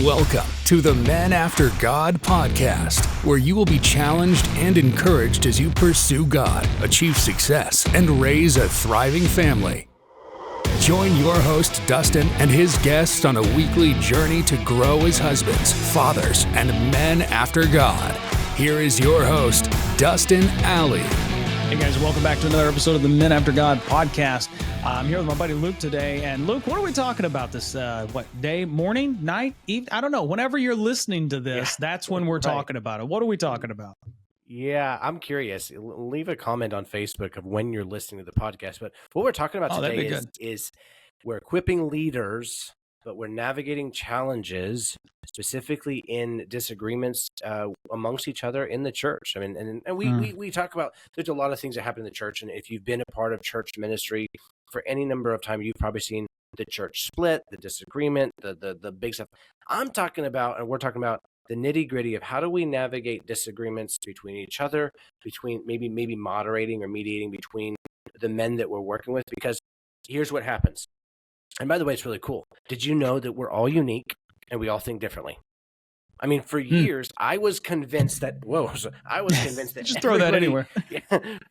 Welcome to the Men After God podcast, where you will be challenged and encouraged as you pursue God, achieve success, and raise a thriving family. Join your host, Dustin, and his guests on a weekly journey to grow as husbands, fathers, and men after God. Here is your host, Dustin Alley. Hey guys, welcome back to another episode of the Men After God podcast. I'm here with my buddy Luke today. And Luke, what are we talking about this, day, morning, night, evening? I don't know. Whenever you're listening to this, that's when we're talking about it. What are we talking about? Yeah, I'm curious. Leave a comment on Facebook of when you're listening to the podcast. But what we're talking about today is we're equipping leaders, but we're navigating challenges, specifically in disagreements amongst each other in the church. I mean, and we talk about, there's a lot of things that happen in the church. And if you've been a part of church ministry for any number of time, you've probably seen the church split, the disagreement, the big stuff. I'm talking about, and we're talking about, the nitty gritty of how do we navigate disagreements between each other, between maybe moderating or mediating between the men that we're working with, because here's what happens. And by the way, it's really cool. Did you know that we're all unique and we all think differently? I mean, for years, I was convinced that, just throw that anywhere.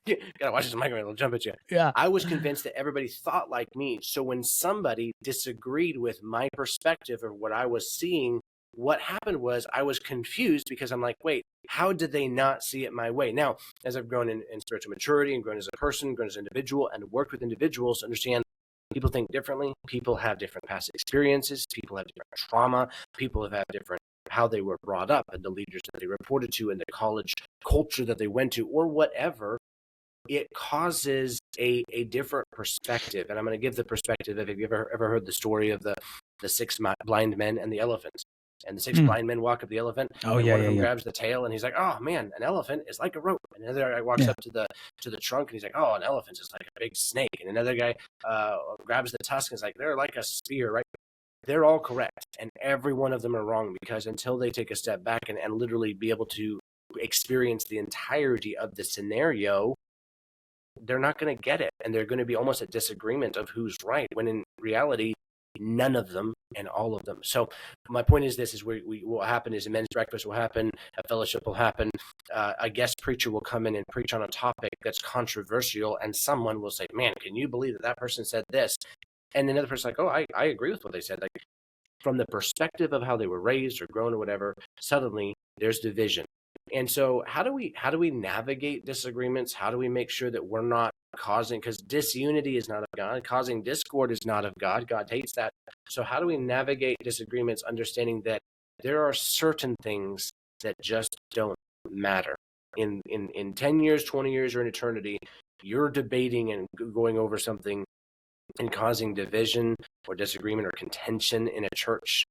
Gotta watch this microphone, it'll jump at you. Yeah. I was convinced that everybody thought like me. So when somebody disagreed with my perspective or what I was seeing, what happened was I was confused because I'm like, wait, how did they not see it my way? Now, as I've grown in spiritual maturity and grown as a person, grown as an individual, and worked with individuals to understand people think differently, people have different past experiences, people have different trauma, people have different how they were brought up and the leaders that they reported to and the college culture that they went to or whatever, it causes a different perspective. And I'm going to give the perspective of, have you ever heard the story of the six blind men and the elephant? And the six blind men walk up the elephant. One of them grabs the tail, and he's like, "Oh man, an elephant is like a rope." And another guy walks up to the trunk, and he's like, "Oh, an elephant is like a big snake." And another guy grabs the tusk, and is like, "They're like a spear, right?" They're all correct, and every one of them are wrong, because until they take a step back and literally be able to experience the entirety of the scenario, they're not going to get it, and they're going to be almost a disagreement of who's right, when in reality, none of them and all of them. So my point is this, is what will happen is a men's breakfast will happen, a fellowship will happen, a guest preacher will come in and preach on a topic that's controversial, and someone will say, "Man, can you believe that person said this?" And another person like, "Oh, I agree with what they said." Like, from the perspective of how they were raised or grown or whatever, suddenly there's division. And so how do we navigate disagreements? How do we make sure that we're not causing, because disunity is not of God, causing discord is not of God. God hates that. So how do we navigate disagreements, understanding that there are certain things that just don't matter? In 10 years, 20 years, or in eternity, you're debating and going over something and causing division or disagreement or contention in a church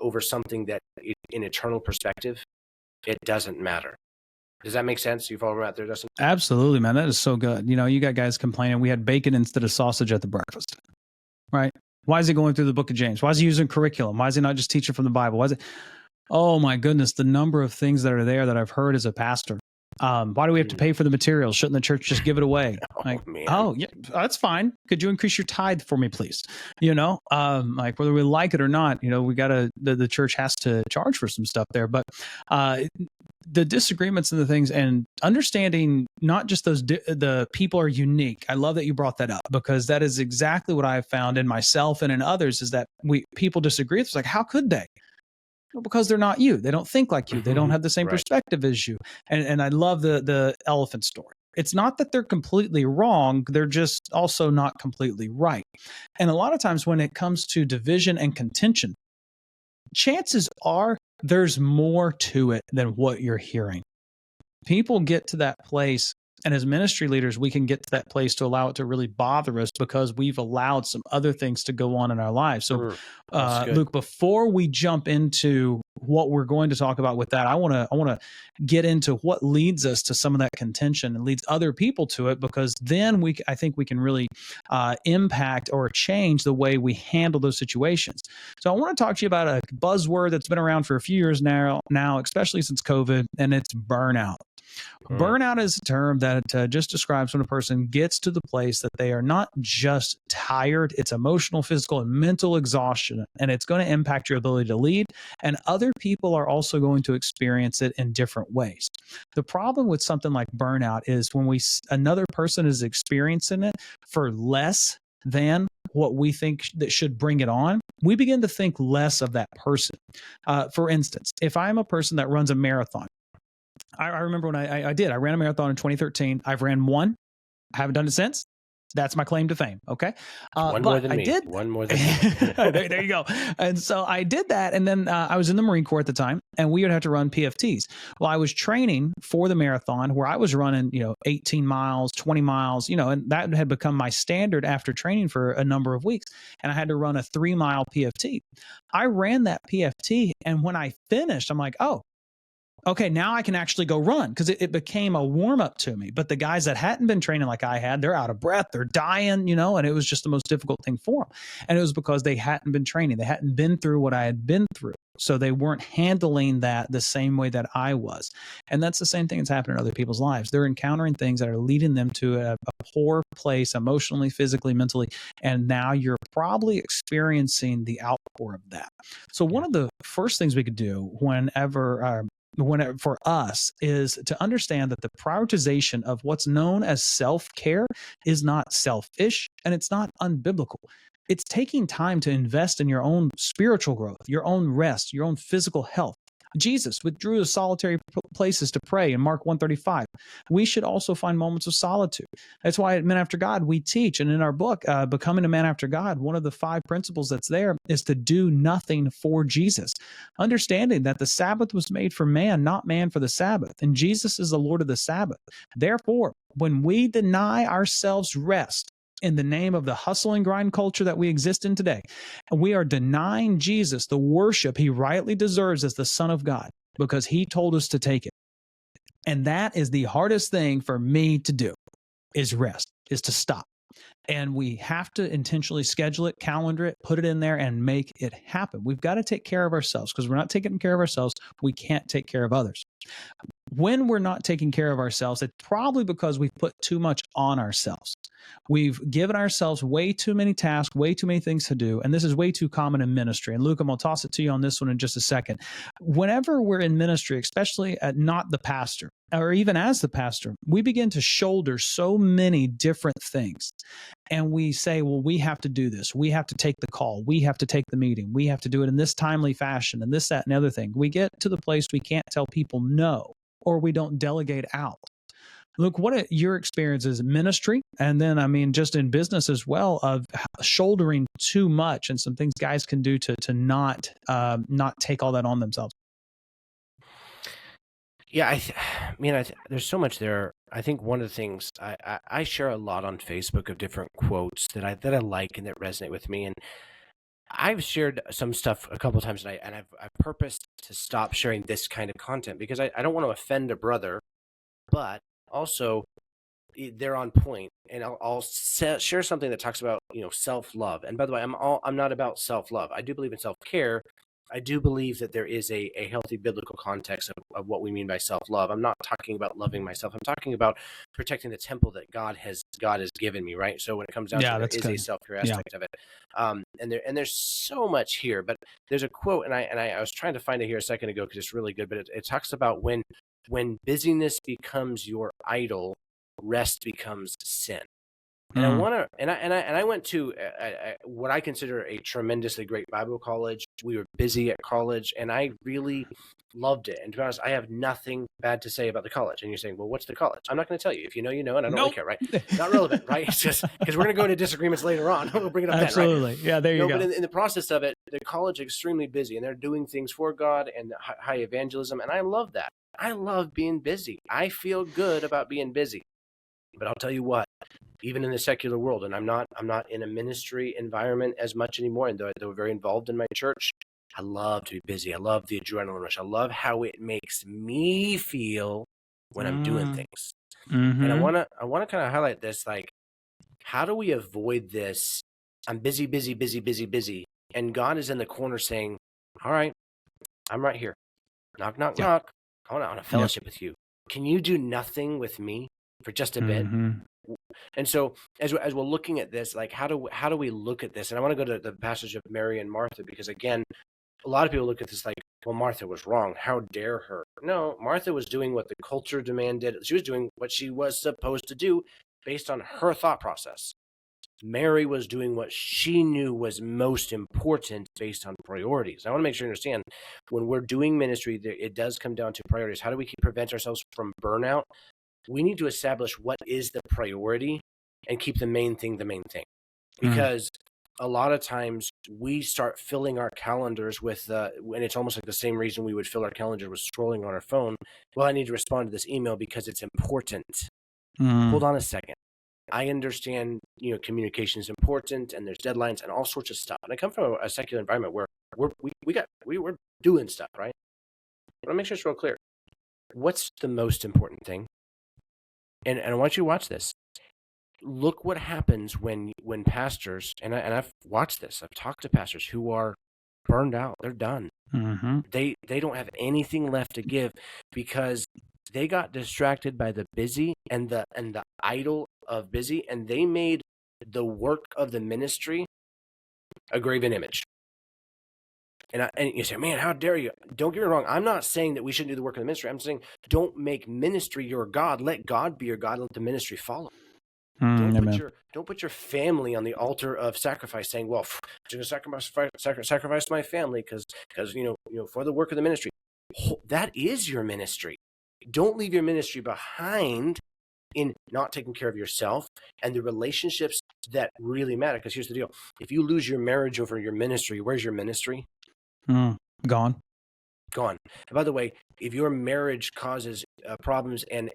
over something that in eternal perspective, it doesn't matter. Does that make sense? You follow me out there, Dustin? Absolutely, man. That is so good. You know, you got guys complaining we had bacon instead of sausage at the breakfast, right? Why is he going through the book of James? Why is he using curriculum? Why is he not just teaching from the Bible? Why is it? Oh my goodness, the number of things that are there that I've heard as a pastor. Why do we have to pay for the materials? Shouldn't the church just give it away? Yeah, that's fine. Could you increase your tithe for me, please? You know, like whether we like it or not, you know, the church has to charge for some stuff there. But the disagreements and the things, and understanding not just the people are unique. I love that you brought that up, because that is exactly what I've found in myself and in others, is that people disagree. It's like, how could they? Because they're not you. They don't think like you. They don't have the same perspective as you. And I love the elephant story. It's not that they're completely wrong. They're just also not completely right. And a lot of times when it comes to division and contention, chances are there's more to it than what you're hearing. People get to that place, and as ministry leaders, we can get to that place to allow it to really bother us because we've allowed some other things to go on in our lives. So, Luke, before we jump into what we're going to talk about with that, I want to get into what leads us to some of that contention and leads other people to it, because then I think we can really impact or change the way we handle those situations. So I want to talk to you about a buzzword that's been around for a few years now, especially since COVID, and it's burnout. Burnout is a term that just describes when a person gets to the place that they are not just tired, it's emotional, physical, and mental exhaustion, and it's going to impact your ability to lead, and other people are also going to experience it in different ways. The problem with something like burnout is when another person is experiencing it for less than what we think that should bring it on, we begin to think less of that person. For instance, if I'm a person that runs a marathon, I remember when I ran a marathon in 2013. I've ran one. I haven't done it since. That's my claim to fame. Okay. One more than me. One more than me. there you go. And so I did that. And then I was in the Marine Corps at the time, and we would have to run PFTs. Well, I was training for the marathon where I was running, 18 miles, 20 miles, and that had become my standard after training for a number of weeks. And I had to run a 3-mile PFT. I ran that PFT. And when I finished, I'm like, oh, okay, now I can actually go run, because it became a warm up to me. But the guys that hadn't been training like I had, they're out of breath, they're dying, and it was just the most difficult thing for them. And it was because they hadn't been training. They hadn't been through what I had been through. So they weren't handling that the same way that I was. And that's the same thing that's happening in other people's lives. They're encountering things that are leading them to a poor place emotionally, physically, mentally. And now you're probably experiencing the outpour of that. So one of the first things we could do whenever for us is to understand that the prioritization of what's known as self-care is not selfish, and it's not unbiblical. It's taking time to invest in your own spiritual growth, your own rest, your own physical health. Jesus withdrew to solitary places to pray in Mark 1:35. We should also find moments of solitude. That's why at Men After God, we teach, and in our book, Becoming a Man After God, one of the 5 principles that's there is to do nothing for Jesus. Understanding that the Sabbath was made for man, not man for the Sabbath. And Jesus is the Lord of the Sabbath. Therefore, when we deny ourselves rest, in the name of the hustle and grind culture that we exist in today, and we are denying Jesus the worship he rightly deserves as the Son of God, because he told us to take it. And that is the hardest thing for me to do, is rest, is to stop. And we have to intentionally schedule it, calendar it, put it in there, and make it happen. We've got to take care of ourselves, because we're not taking care of ourselves, we can't take care of others. When we're not taking care of ourselves, it's probably because we've put too much on ourselves. We've given ourselves way too many tasks, way too many things to do, and this is way too common in ministry. And Luke, I'm going to toss it to you on this one in just a second. Whenever we're in ministry, especially not the pastor, or even as the pastor, we begin to shoulder so many different things. And we say, well, we have to do this. We have to take the call. We have to take the meeting. We have to do it in this timely fashion, and this, that, and the other thing. We get to the place we can't tell people no, or we don't delegate out. Luke, what are your experiences in ministry, and then, just in business as well, of shouldering too much, and some things guys can do to not take all that on themselves? Yeah, there's so much there. I think one of the things I share a lot on Facebook of different quotes that I like and that resonate with me, and I've shared some stuff a couple of times, and I've purposed to stop sharing this kind of content because I don't want to offend a brother, but also they're on point, and I'll share something that talks about self-love. And by the way, I'm not about self-love. I do believe in self-care. I do believe that there is a healthy biblical context of what we mean by self-love. I'm not talking about loving myself. I'm talking about protecting the temple that God has given me, right? So when it comes down to it, there is a self-care aspect of it. And there's so much here, but there's a quote, and I was trying to find it here a second ago because it's really good, but it talks about when busyness becomes your idol, rest becomes sin. And I went to what I consider a tremendously great Bible college. We were busy at college, and I really loved it. And to be honest, I have nothing bad to say about the college. And you're saying, well, what's the college? I'm not going to tell you. If you know, you know, and I don't really care, right? Not relevant, right? It's just because we're going to go into disagreements later on. We'll bring it up Absolutely. Then, right? Yeah, there you go. But in the process of it, the college is extremely busy, and they're doing things for God and high evangelism, and I love that. I love being busy. I feel good about being busy. But I'll tell you what, even in the secular world, and I'm not in a ministry environment as much anymore, and though very involved in my church, I love to be busy. I love the adrenaline rush. I love how it makes me feel when I'm doing things. And I want to kind of highlight this, like, how do we avoid this? I'm busy, busy, busy, busy, busy. And God is in the corner saying, all right, I'm right here. Knock, knock, knock. I want to fellowship with you. Can you do nothing with me for just a bit? And so as we're looking at this, like, how do we look at this? And I want to go to the passage of Mary and Martha, because again, a lot of people look at this like, well, Martha was wrong. How dare her? No, Martha was doing what the culture demanded. She was doing what she was supposed to do based on her thought process. Mary was doing what she knew was most important based on priorities. I want to make sure you understand, when we're doing ministry, it does come down to priorities. How do we prevent ourselves from burnout? We need to establish what is the priority and keep the main thing the main thing. Because a lot of times we start filling our calendars with, and it's almost like the same reason we would fill our calendar with scrolling on our phone. Well, I need to respond to this email because it's important. Hold on a second. I understand, communication is important, and there's deadlines and all sorts of stuff. And I come from a secular environment where we're doing stuff, right? But I'll make sure it's real clear. What's the most important thing? And I want you to watch this. Look what happens when pastors, and I've watched this. I've talked to pastors who are burned out. They're done. They don't have anything left to give because they got distracted by the busy and the idol of busy, and they made the work of the ministry a graven image. And you say, man, how dare you? Don't get me wrong. I'm not saying that we shouldn't do the work of the ministry. I'm saying don't make ministry your God. Let God be your God. And let the ministry follow. Don't put your family on the altar of sacrifice, saying, well, I'm going to sacrifice my family because for the work of the ministry. That is your ministry. Don't leave your ministry behind in not taking care of yourself and the relationships that really matter. Because here's the deal. If you lose your marriage over your ministry, where's your ministry? Gone. And by the way, if your marriage causes problems and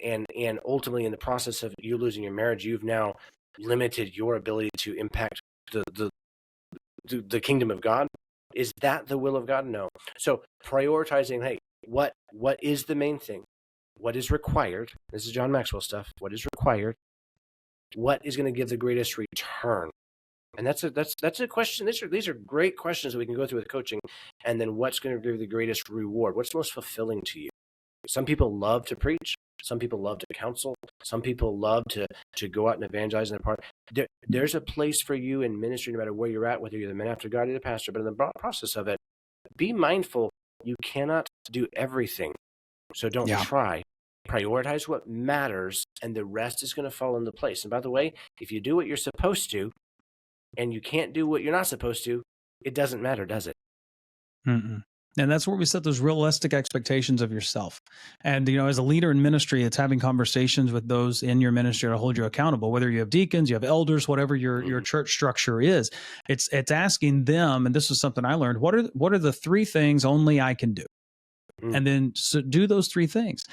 ultimately in the process of you losing your marriage, you've now limited your ability to impact the kingdom of God. Is that the will of God? No. So prioritizing, hey, what is the main thing? What is required? This is John Maxwell stuff. What is required? What is going to give the greatest return? And that's a question. These are great questions that we can go through with coaching. And then what's going to give the greatest reward? What's most fulfilling to you? Some people love to preach. Some people love to counsel. Some people love to go out and evangelize in their part. There's a place for you in ministry, no matter where you're at, whether you're the man after God or the pastor. But in the process of it, be mindful. You cannot do everything. So don't try. Prioritize what matters, and the rest is going to fall into place. And by the way, if you do what you're supposed to, and you can't do what you're not supposed to, it doesn't matter, does it? And that's where we set those realistic expectations of yourself. And, as a leader in ministry, it's having conversations with those in your ministry to hold you accountable, whether you have deacons, you have elders, whatever your church structure is. It's asking them, and this is something I learned, what are the three things only I can do? And then do those three things.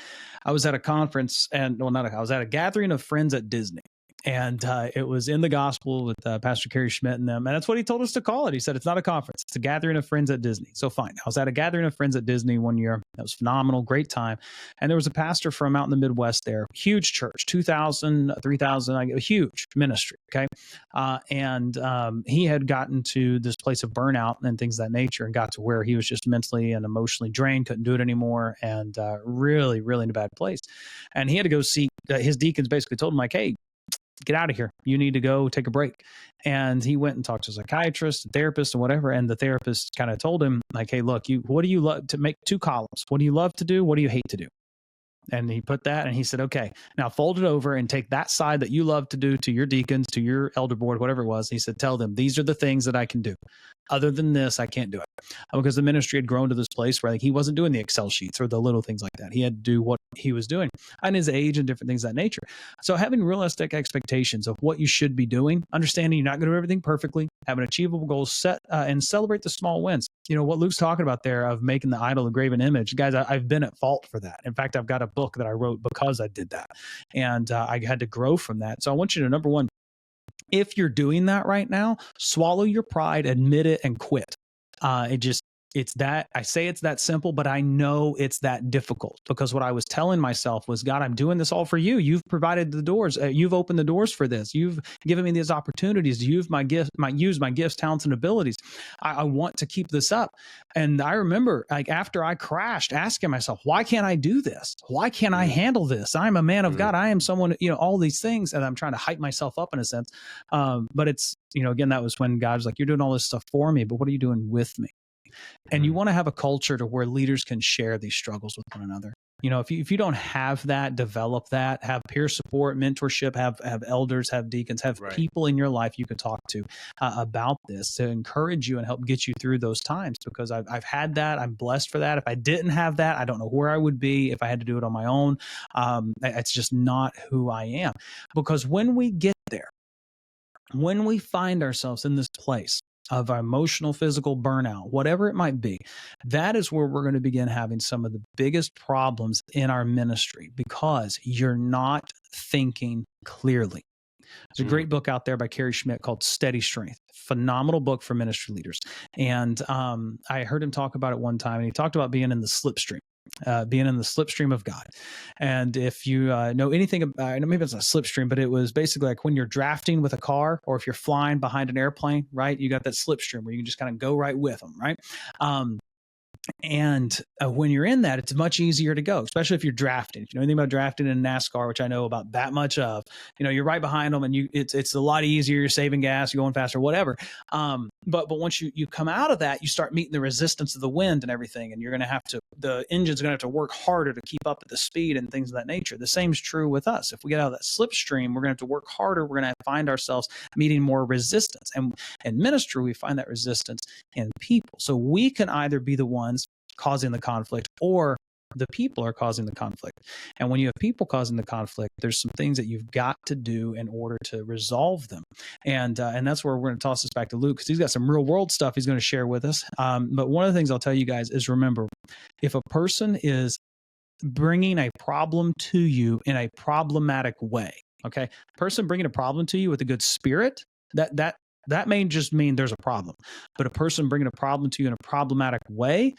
I was at a conference I was at a gathering of friends at Disney. And it was in the gospel with Pastor Kerry Schmidt and them. And that's what he told us to call it. He said, it's not a conference. It's a gathering of friends at Disney. So fine. I was at a gathering of friends at Disney one year. That was phenomenal. Great time. And there was a pastor from out in the Midwest there. Huge church, 2,000, 3,000, a huge ministry. Okay. And he had gotten to this place of burnout and things of that nature and got to where he was just mentally and emotionally drained, couldn't do it anymore. And really, really in a bad place. And he had to go see his deacons basically told him like, hey, get out of here. You need to go take a break. And he went and talked to a psychiatrist, a therapist, and whatever. And the therapist kind of told him like, hey, look, what do you love to make 2 columns? What do you love to do? What do you hate to do? And he put that and he said, okay, now fold it over and take that side that you love to do to your deacons, to your elder board, whatever it was. He said, tell them these are the things that I can do. Other than this, I can't do it. Because the ministry had grown to this place where like he wasn't doing the Excel sheets or the little things like that. He had to do what he was doing and his age and different things of that nature. So having realistic expectations of what you should be doing, understanding you're not going to do everything perfectly, having achievable goals set and celebrate the small wins. What Luke's talking about there of making the idol a graven image, guys, I've been at fault for that. In fact, I've got a book that I wrote because I did that. And I had to grow from that. So I want you to, number one, if you're doing that right now, swallow your pride, admit it, and quit. I say it's that simple, but I know it's that difficult, because what I was telling myself was, God, I'm doing this all for you. You've provided the doors. You've opened the doors for this. You've given me these opportunities to use my gifts, talents, and abilities. I want to keep this up. And I remember, like, after I crashed, asking myself, why can't I do this? Why can't I handle this? I'm a man of God. I am someone, all these things. And I'm trying to hype myself up in a sense. But it's, again, that was when God's like, you're doing all this stuff for me, but what are you doing with me? And you want to have a culture to where leaders can share these struggles with one another. If you don't have that, develop that, have peer support, mentorship, have elders, have deacons, have people in your life you can talk to about this, to encourage you and help get you through those times, because I've had that. I'm blessed for that. If I didn't have that, I don't know where I would be if I had to do it on my own. It's just not who I am. Because when we get there, when we find ourselves in this place of our emotional, physical burnout, whatever it might be, that is where we're going to begin having some of the biggest problems in our ministry, because you're not thinking clearly. There's a great book out there by Carrie Schmidt called Steady Strength. Phenomenal book for ministry leaders. And I heard him talk about it one time, and he talked about being in the slipstream. Being in the slipstream of God. And if you know anything about, maybe it's not slipstream, but it was basically like when you're drafting with a car, or if you're flying behind an airplane, right? You got that slipstream where you can just kind of go right with them, right? And when you're in that, it's much easier to go, especially if you're drafting. If you know anything about drafting in NASCAR, which I know about that much of, you're right behind them, and it's a lot easier. You're saving gas, you're going faster, whatever. But once you come out of that, you start meeting the resistance of the wind and everything, and the engine's going to have to work harder to keep up at the speed and things of that nature. The same is true with us. If we get out of that slipstream, we're going to have to work harder. We're going to find ourselves meeting more resistance. And in ministry, we find that resistance in people. So we can either be the ones causing the conflict, or the people are causing the conflict. And when you have people causing the conflict, there's some things that you've got to do in order to resolve them. And that's where we're going to toss this back to Luke, because he's got some real world stuff he's going to share with us. But one of the things I'll tell you guys is, remember, if a person is bringing a problem to you in a problematic way, okay, person bringing a problem to you with a good spirit, that may just mean there's a problem. But a person bringing a problem to you in a problematic way,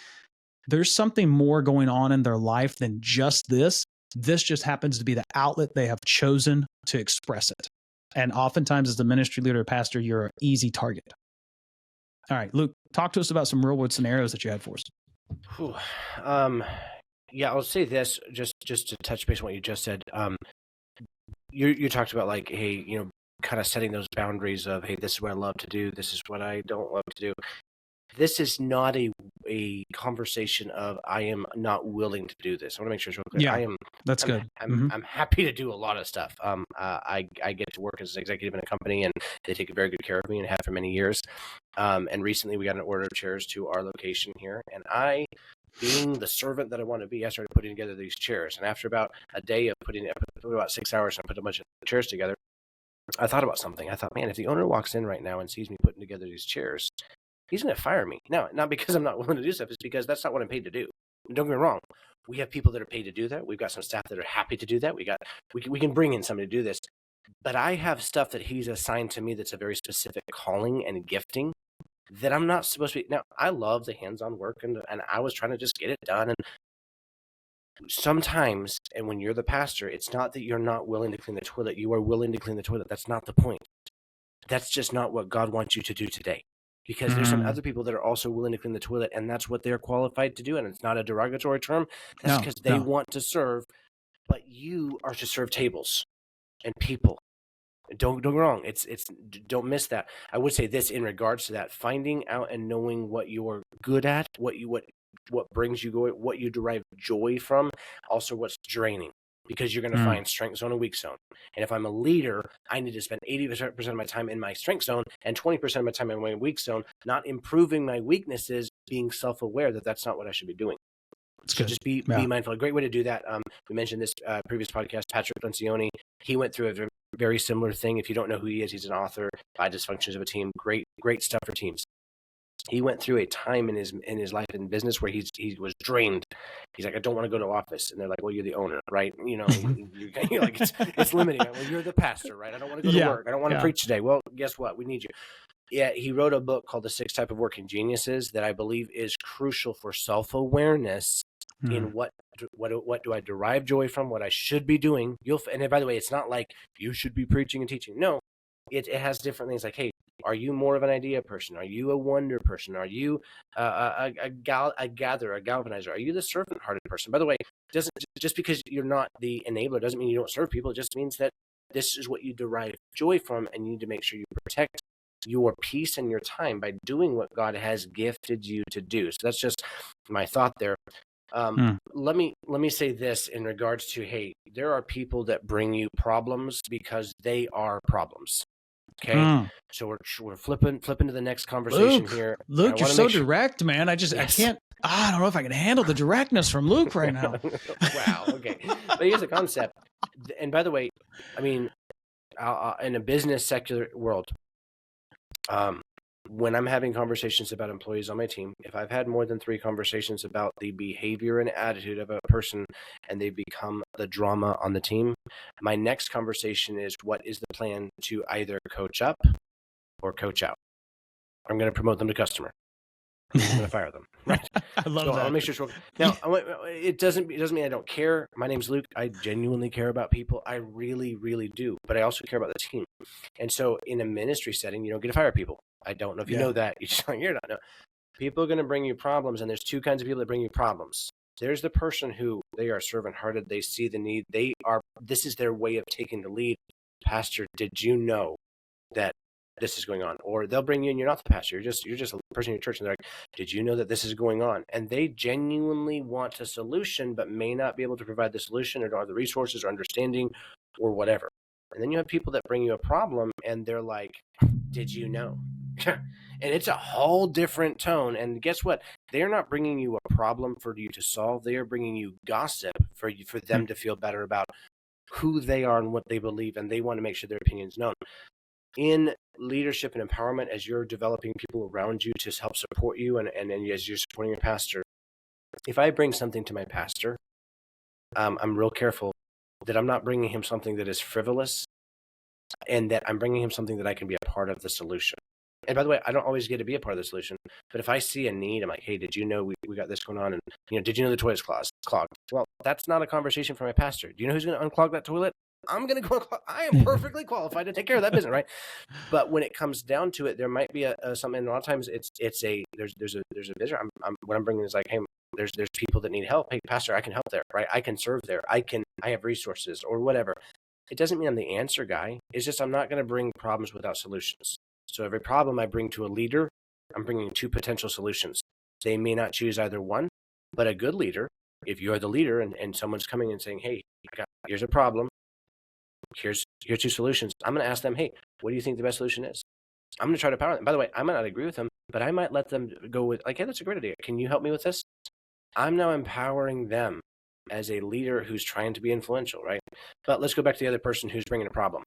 there's something more going on in their life than just this. This just happens to be the outlet they have chosen to express it. And oftentimes, as a ministry leader or pastor, you're an easy target. All right, Luke, talk to us about some real world scenarios that you had for us. Yeah, I'll say this just to touch base on what you just said. You talked about, like, hey, kind of setting those boundaries of, hey, this is what I love to do, this is what I don't love to do. This is not a conversation of, I am not willing to do this. I want to make sure it's real clear. Yeah, that's good. I'm happy to do a lot of stuff. I get to work as an executive in a company, and they take very good care of me, and have for many years. And recently we got an order of chairs to our location here, and I, being the servant that I want to be, I started putting together these chairs. And after about a day of about 6 hours, I put a bunch of chairs together. I thought about something. I thought, man, if the owner walks in right now and sees me putting together these chairs, he's going to fire me. No, not because I'm not willing to do stuff. It's because that's not what I'm paid to do. Don't get me wrong. We have people that are paid to do that. We've got some staff that are happy to do that. We can bring in somebody to do this. But I have stuff that he's assigned to me that's a very specific calling and gifting that I'm not supposed to be. Now, I love the hands-on work, and I was trying to just get it done. And sometimes, and when you're the pastor, it's not that you're not willing to clean the toilet. You are willing to clean the toilet. That's not the point. That's just not what God wants you to do today. Because there's some other people that are also willing to clean the toilet, and that's what they're qualified to do. And it's not a derogatory term. That's because they want to serve, but you are to serve tables and people. Don't get me wrong. It's don't miss that. I would say this in regards to that: finding out and knowing what you're good at, what brings you joy, what you derive joy from, also what's draining. Because you're going to find strength zone and weak zone. And if I'm a leader, I need to spend 80% of my time in my strength zone and 20% of my time in my weak zone, not improving my weaknesses, being self-aware that that's not what I should be doing. So just be mindful. A great way to do that. We mentioned this previous podcast, Patrick Lencioni. He went through a very similar thing. If you don't know who he is, he's an author, Five Dysfunctions of a Team. Great stuff for teams. He went through a time in his life and business where he was drained. He's like, I don't want to go to office, and they're like, well, you're the owner, right? You're like, it's limiting. Well, you're the pastor, right? I don't want to go to work. I don't want to preach today. Well, guess what? We need you. Yeah, he wrote a book called The 6 Type of Working Geniuses that I believe is crucial for self-awareness in what do I derive joy from, what I should be doing. And by the way, it's not like you should be preaching and teaching. No, it has different things like, hey, are you more of an idea person? Are you a wonder person? Are you a gatherer, a galvanizer? Are you the servant-hearted person? By the way, doesn't just because you're not the enabler doesn't mean you don't serve people. It just means that this is what you derive joy from, and you need to make sure you protect your peace and your time by doing what God has gifted you to do. So that's just my thought there. Let me say this in regards to, hey, there are people that bring you problems because they are problems. Okay, so we're flipping to the next conversation here. Luke, you're so direct, man. I can't. I don't know if I can handle the directness from Luke right now. Wow. Okay, but here's the concept. And by the way, I mean, in a business secular world, when I'm having conversations about employees on my team, if I've had more than 3 conversations about the behavior and attitude of a person and they become the drama on the team, my next conversation is, what is the plan to either coach up or coach out? I'm going to promote them to customer. I'm going to fire them. Right. I love that. I'll make sure now, it doesn't mean I don't care. My name's Luke. I genuinely care about people. I really, really do. But I also care about the team. And so in a ministry setting, you don't get to fire people. I don't know if you know that. You just you're not. No. People are going to bring you problems, and there's 2 kinds of people that bring you problems. There's the person who they are servant-hearted. They see the need. This is their way of taking the lead. Pastor, did you know that this is going on? Or they'll bring you in, you're not the pastor. You're just a person in your church, and they're like, did you know that this is going on? And they genuinely want a solution, but may not be able to provide the solution or don't have the resources or understanding or whatever. And then you have people that bring you a problem, and they're like, did you know? And it's a whole different tone. And guess what? They're not bringing you a problem for you to solve. They are bringing you gossip for them to feel better about who they are and what they believe, and they want to make sure their opinion's known. In leadership and empowerment, as you're developing people around you to help support you, and as you're supporting your pastor, if I bring something to my pastor, I'm real careful that I'm not bringing him something that is frivolous, and that I'm bringing him something that I can be a part of the solution. And by the way, I don't always get to be a part of the solution, but if I see a need, I'm like, hey, did you know we got this going on? And, did you know the toilet's clogged? Well, that's not a conversation for my pastor. Do you know who's going to unclog that toilet? I'm going to go. I am perfectly qualified to take care of that business, right? But when it comes down to it, there might be something. A lot of times, there's a visitor. What I'm bringing is like, hey, there's people that need help. Hey, pastor, I can help there, right? I can serve there. I have resources or whatever. It doesn't mean I'm the answer guy. It's just I'm not going to bring problems without solutions. So every problem I bring to a leader, I'm bringing 2 potential solutions. They may not choose either one, but a good leader, if you're the leader and someone's coming and saying, hey, here's a problem, here's 2 solutions, I'm going to ask them, hey, what do you think the best solution is? I'm going to try to power them. By the way, I might not agree with them, but I might let them go with, like, hey, that's a great idea. Can you help me with this? I'm now empowering them as a leader who's trying to be influential, right? But let's go back to the other person who's bringing a problem.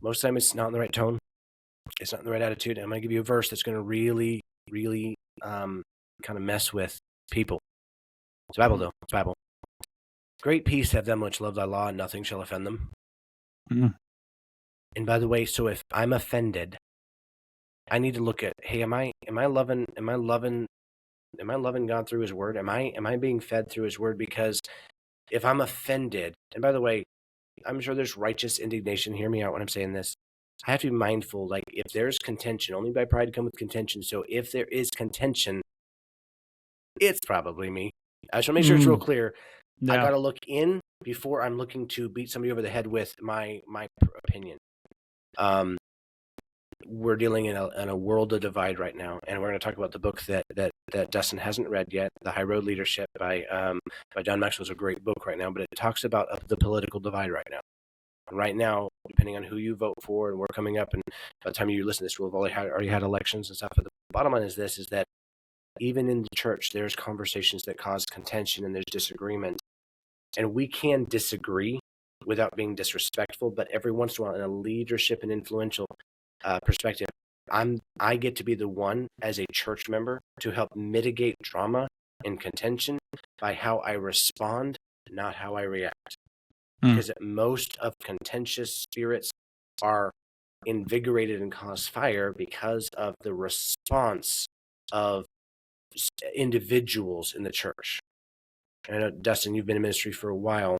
Most of the time it's not in the right tone. It's not in the right attitude. I'm going to give you a verse that's going to really, really kind of mess with people. It's Bible, though. It's Bible. Great peace have them which love thy law, and nothing shall offend them. And by the way, so if I'm offended, I need to look at, hey, am I loving God through his word? Am I being fed through his word? Because if I'm offended, and by the way, I'm sure there's righteous indignation. Hear me out when I'm saying this. I have to be mindful, like, if there's contention, only by pride come with contention. So if there is contention, it's probably me. I just want to make sure it's real clear. Yeah. I got to look in before I'm looking to beat somebody over the head with my opinion. We're dealing in a world of divide right now, and we're going to talk about the book that Dustin hasn't read yet, The High Road Leadership by John Maxwell. Is a great book right now, but it talks about the political divide right now. Right now, depending on who you vote for, and we're coming up, and by the time you listen to this, we'll have already had elections and stuff. But the bottom line is this, is that even in the church, there's conversations that cause contention and there's disagreement. And we can disagree without being disrespectful, but every once in a while, in a leadership and influential perspective, I get to be the one as a church member to help mitigate drama and contention by how I respond, not how I react. Because most of contentious spirits are invigorated and caused fire because of the response of individuals in the church. I know, Dustin, you've been in ministry for a while.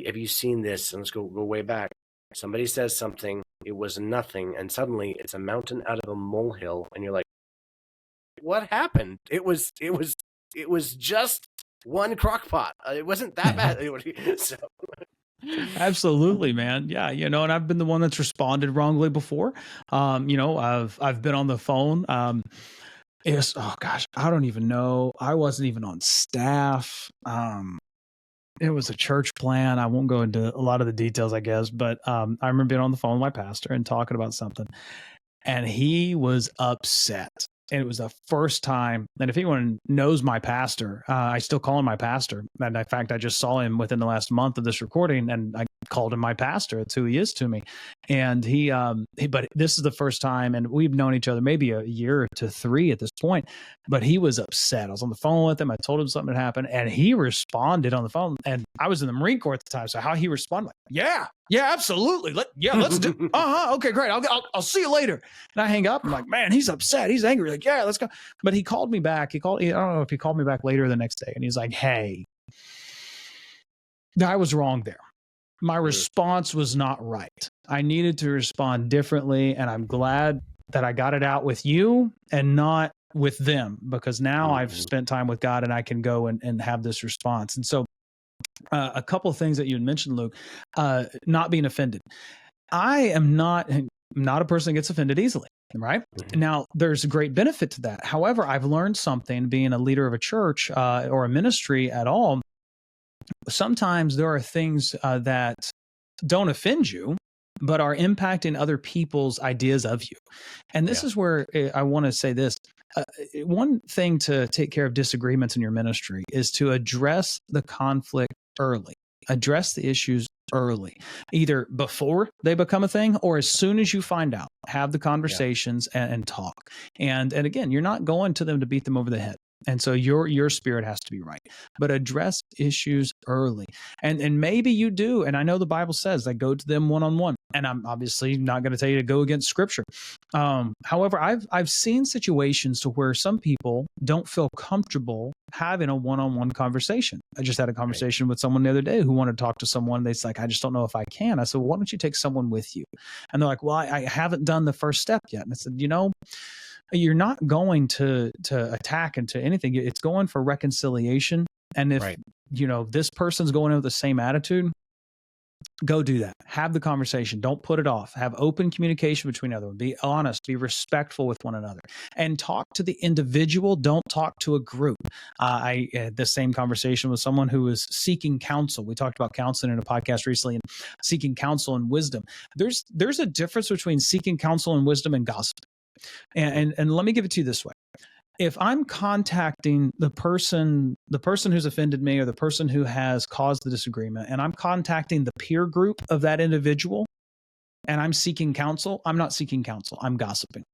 Have you seen this? And let's go way back. Somebody says something, it was nothing, and suddenly it's a mountain out of a molehill, and you're like, what happened? It was just one crock pot. It wasn't that bad. So. Absolutely, man. Yeah, and I've been the one that's responded wrongly before. I've been on the phone. Oh gosh, I don't even know. I wasn't even on staff. It was a church plan. I won't go into a lot of the details, I guess, but I remember being on the phone with my pastor and talking about something, and he was upset. And it was the first time. And if anyone knows my pastor, I still call him my pastor. And in fact, I just saw him within the last month of this recording, and I called him my pastor. It's who he is to me. And but this is the first time, and we've known each other maybe a year to 3 at this point. But he was upset. I was on the phone with him. I told him something had happened, and he responded on the phone. And I was in the Marine Corps at the time, so how he responded, like, yeah, absolutely. Let's do. Okay, great. I'll see you later. And I hang up. I'm like, man, he's upset. He's angry. Like, yeah, let's go. But he called me back. I don't know if he called me back later the next day, and he's like, hey, I was wrong there. My response was not right. I needed to respond differently, and I'm glad that I got it out with you and not with them, because now I've spent time with God and I can go and have this response. And so a couple of things that you had mentioned, Luke, not being offended. I am not a person that gets offended easily, right? Now, there's a great benefit to that. However, I've learned something being a leader of a church or a ministry at all. Sometimes there are things that don't offend you, but are impacting other people's ideas of you. And this is where I want to say this. One thing to take care of disagreements in your ministry is to address the conflict early. Address the issues early, either before they become a thing or as soon as you find out. Have the conversations and talk. And again, you're not going to them to beat them over the head. And so your spirit has to be right, but address issues early. And maybe you do. And I know the Bible says that go to them one-on-one. And I'm obviously not going to tell you to go against Scripture. However, I've seen situations to where some people don't feel comfortable having a one-on-one conversation. I just had a conversation with someone the other day who wanted to talk to someone. They're like, I just don't know if I can. I said, well, why don't you take someone with you? And they're like, well, I haven't done the first step yet. And I said, you're not going to attack into anything. It's going for reconciliation. And if, this person's going in with the same attitude, go do that. Have the conversation. Don't put it off. Have open communication between other. Be honest. Be respectful with one another. And talk to the individual. Don't talk to a group. I had the same conversation with someone who was seeking counsel. We talked about counseling in a podcast recently, and seeking counsel and wisdom. There's a difference between seeking counsel and wisdom and gossip. And let me give it to you this way. If I'm contacting the person who's offended me or the person who has caused the disagreement, and I'm contacting the peer group of that individual and I'm seeking counsel, I'm not seeking counsel. I'm gossiping.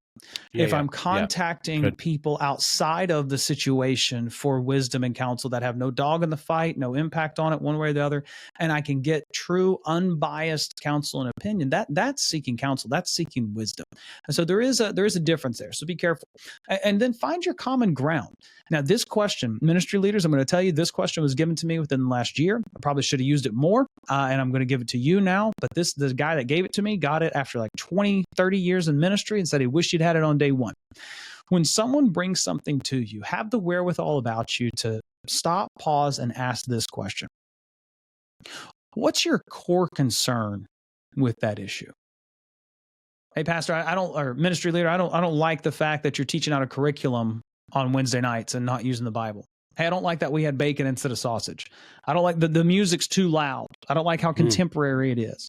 If I'm contacting people outside of the situation for wisdom and counsel that have no dog in the fight, no impact on it one way or the other, and I can get true, unbiased counsel and opinion, that's seeking counsel. That's seeking wisdom. And so there is a difference there. So be careful. And then find your common ground. Now, this question, ministry leaders, I'm going to tell you, this question was given to me within the last year. I probably should have used it more, and I'm going to give it to you now. But the guy that gave it to me got it after like 20, 30 years in ministry and said he wished he'd had it on day one. When someone brings something to you, have the wherewithal about you to stop, pause, and ask this question. What's your core concern with that issue? Hey, pastor, or ministry leader, I don't like the fact that you're teaching out a curriculum on Wednesday nights and not using the Bible. Hey, I don't like that we had bacon instead of sausage. I don't like the music's too loud. I don't like how contemporary it is.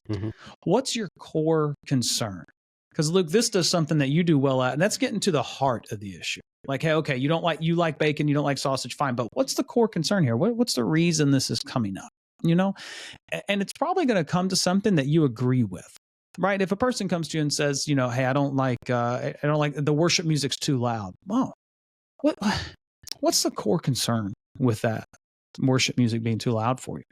What's your core concern? Because Luke, this does something that you do well at, and that's getting to the heart of the issue. Like, hey, okay, you like bacon, you don't like sausage, fine, but what's the core concern here? What's the reason this is coming up? And it's probably going to come to something that you agree with. Right? If a person comes to you and says, hey, I don't like the worship music's too loud. Well, what's the core concern with that worship music being too loud for you?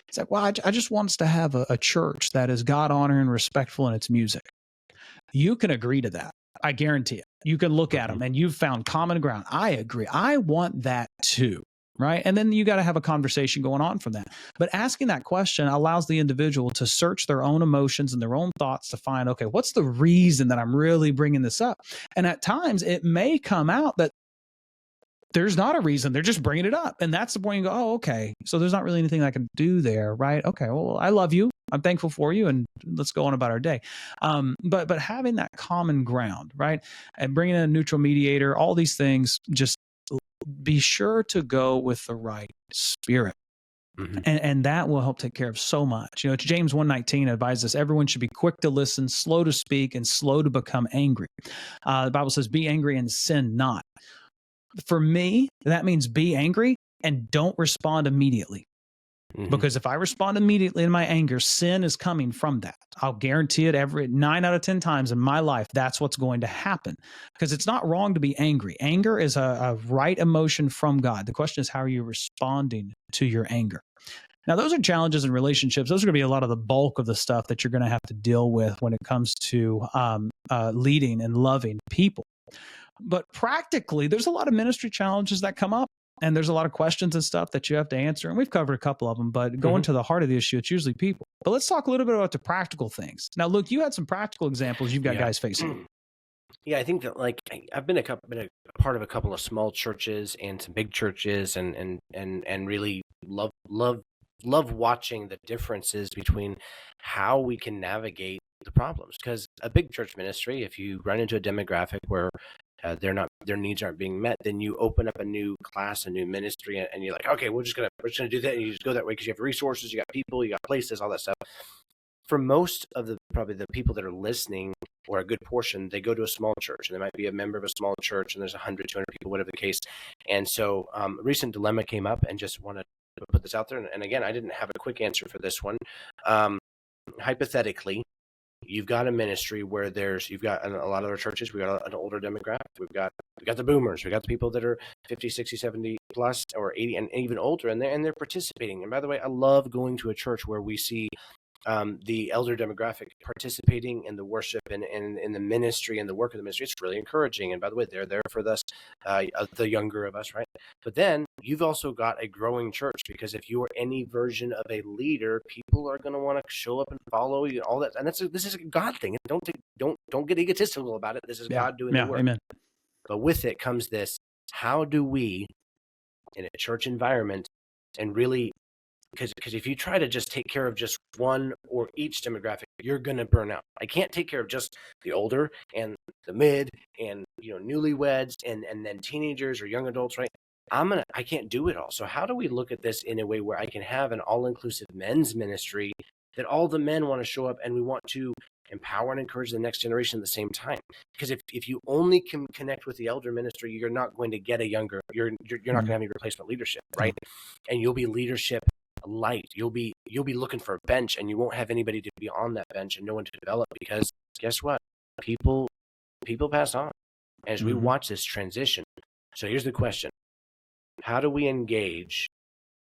It's like, well, I just want us to have a church that is God honoring and respectful in its music. you can agree to that. I guarantee it. You can look at them and you've found common ground. I agree. I want that too. Right. And then you got to have a conversation going on from that. But asking that question allows the individual to search their own emotions and their own thoughts to find, okay, what's the reason that I'm really bringing this up? And at times it may come out that there's not a reason. They're just bringing it up. And that's the point you go, oh, okay. So there's not really anything I can do there. Right. Okay. Well, I love you. I'm thankful for you. And let's go on about our day. But having that common ground, right. And bringing in a neutral mediator, all these things, just be sure to go with the right spirit. And that will help take care of so much. You know, James 1:19 advises everyone should be quick to listen, slow to speak, and slow to become angry. The Bible says, be angry and sin not. For me, that means be angry and don't respond immediately. Because if I respond immediately in my anger, sin is coming from that. I'll guarantee it every 9 out of 10 times in my life, that's what's going to happen. Because it's not wrong to be angry. Anger is a right emotion from God. The question is, how are you responding to your anger? Now, those are challenges in relationships. Those are going to be a lot of the bulk of the stuff that you're going to have to deal with when it comes to leading and loving people. But practically, there's a lot of ministry challenges that come up. And there's a lot of questions and stuff that you have to answer. And we've covered a couple of them, but going to the heart of the issue, it's usually people. But let's talk a little bit about the practical things. Now, Luke, you had some practical examples you've got guys facing. Yeah, I think that I've been a part of a couple of small churches and some big churches, and really love watching the differences between how we can navigate the problems. Because a big church ministry, if you run into a demographic where their needs aren't being met, then you open up a new class, a new ministry, and you're like, okay, we're just gonna do that, and you just go that way because you have resources, you got people, you got places, all that stuff. For most of probably the people that are listening, or a good portion, they go to a small church, and they might be a member of a small church, and there's 100, 200 people, whatever the case. And so a recent dilemma came up, and just wanted to put this out there. And again, I didn't have a quick answer for this one. Hypothetically, you've got a ministry where you've got a lot of our churches, we've got an older demographic, we've got the boomers, we've got the people that are 50, 60, 70 plus, or 80 and even older, and they're participating. And by the way, I love going to a church where we see the elder demographic participating in the worship and in the ministry and the work of the ministry. It's really encouraging. And by the way, they're there for us, the younger of us, right? But then you've also got a growing church, because if you are any version of a leader, people are going to want to show up and follow you, all that. And this is a God thing. Don't get egotistical about it. This is God doing the work. Amen. But with it comes this: how do we, in a church environment, and really, because if you try to just take care of just one or each demographic, you're going to burn out. I can't take care of just the older and the mid and newlyweds and then teenagers or young adults, right? I can't do it all. So how do we look at this in a way where I can have an all-inclusive men's ministry that all the men want to show up, and we want to empower and encourage the next generation at the same time? Because if you only can connect with the elder ministry, you're not going to get you're not going to have any replacement leadership, right? And you'll be leadership light. You'll be looking for a bench, and you won't have anybody to be on that bench and no one to develop, because guess what? People pass on. And as we watch this transition, so here's the question: how do we engage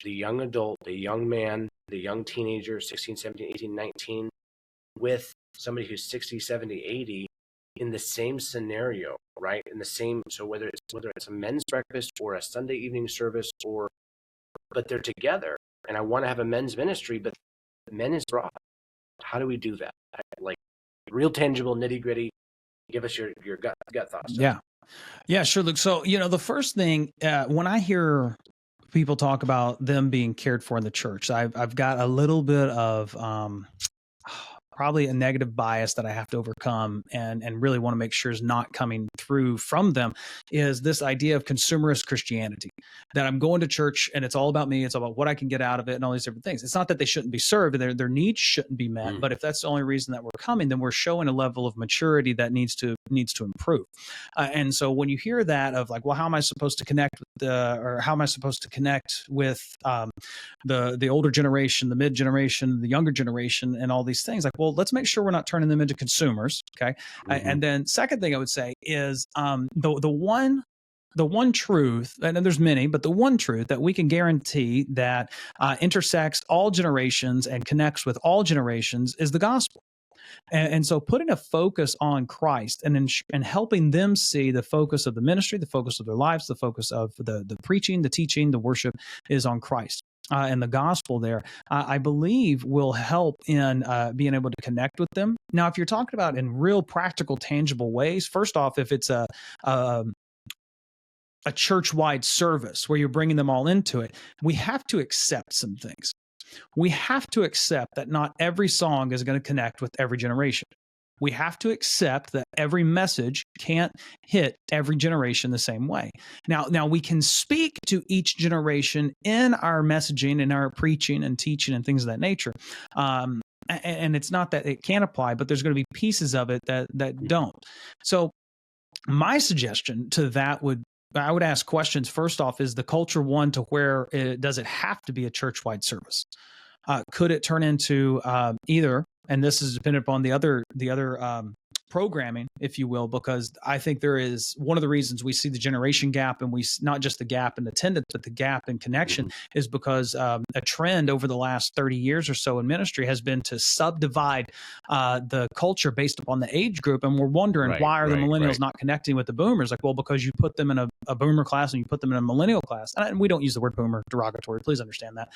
the young adult, the young man, the young teenager, 16, 17, 18, 19, with somebody who's 60, 70, 80 in the same scenario, right? So whether it's a men's breakfast or a Sunday evening service, but they're together, and I want to have a men's ministry, but men is brought. How do we do that? Like real tangible, nitty gritty. Give us your gut thoughts. Yeah, sure, Luke. So, the first thing, when I hear people talk about them being cared for in the church, I've got a little bit of probably a negative bias that I have to overcome and really want to make sure is not coming through from them, is this idea of consumerist Christianity, that I'm going to church and it's all about me. It's all about what I can get out of it and all these different things. It's not that they shouldn't be served, their needs shouldn't be met. But if that's the only reason that we're coming, then we're showing a level of maturity that needs to improve. And so when you hear that of like, well, how am I supposed to connect with the older generation, the mid generation, the younger generation, and all these things, like, well, let's make sure we're not turning them into consumers. Okay. And then second thing I would say is the one truth, and there's many, but the one truth that we can guarantee that intersects all generations and connects with all generations is the gospel. And so putting a focus on Christ and helping them see the focus of the ministry, the focus of their lives, the focus of the preaching, the teaching, the worship is on Christ. And the gospel there, I believe, will help in being able to connect with them. Now, if you're talking about in real practical, tangible ways, first off, if it's a church-wide service where you're bringing them all into it, we have to accept some things. We have to accept that not every song is going to connect with every generation. We have to accept that every message can't hit every generation the same way. Now we can speak to each generation in our messaging, in our preaching and teaching and things of that nature. And it's not that it can't apply, but there's going to be pieces of it that don't. So my suggestion to that I would ask questions. First off, is the culture one to where does it have to be a church-wide service? Could it turn into either? And this is dependent upon the other programming, if you will, because I think there is one of the reasons we see the generation gap, and we not just the gap in attendance, but the gap in connection, is because a trend over the last 30 years or so in ministry has been to subdivide the culture based upon the age group. And we're wondering, why are the millennials not connecting with the boomers? Like, well, because you put them in a boomer class and you put them in a millennial class. And we don't use the word boomer derogatory. Please understand that.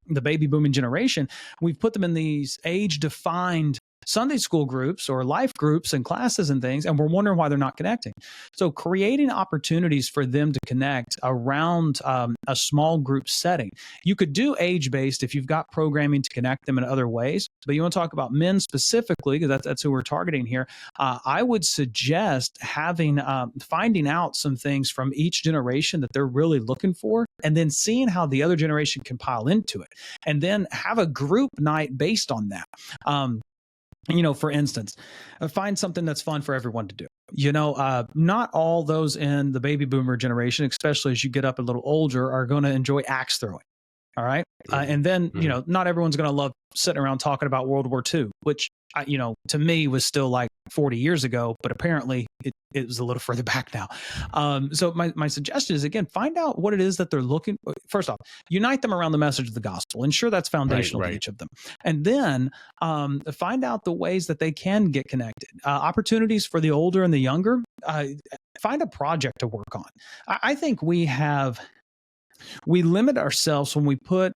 The baby booming generation, we've put them in these age-defined Sunday school groups or life groups and classes and things, and we're wondering why they're not connecting. So creating opportunities for them to connect around a small group setting. You could do age-based if you've got programming to connect them in other ways, but you want to talk about men specifically, because that's who we're targeting here. I would suggest finding out some things from each generation that they're really looking for, and then seeing how the other generation can pile into it, and then have a group night based on that. For instance, find something that's fun for everyone to do. Not all those in the baby boomer generation, especially as you get up a little older, are going to enjoy axe throwing. All right. And then, not everyone's going to love sitting around talking about World War II, which, to me was still like 40 years ago, but apparently it was a little further back now. So my suggestion is, again, find out what it is that they're looking. First off, unite them around the message of the gospel. Ensure that's foundational to each of them. And then find out the ways that they can get connected. Opportunities for the older and the younger. Find a project to work on. I think we limit ourselves when we put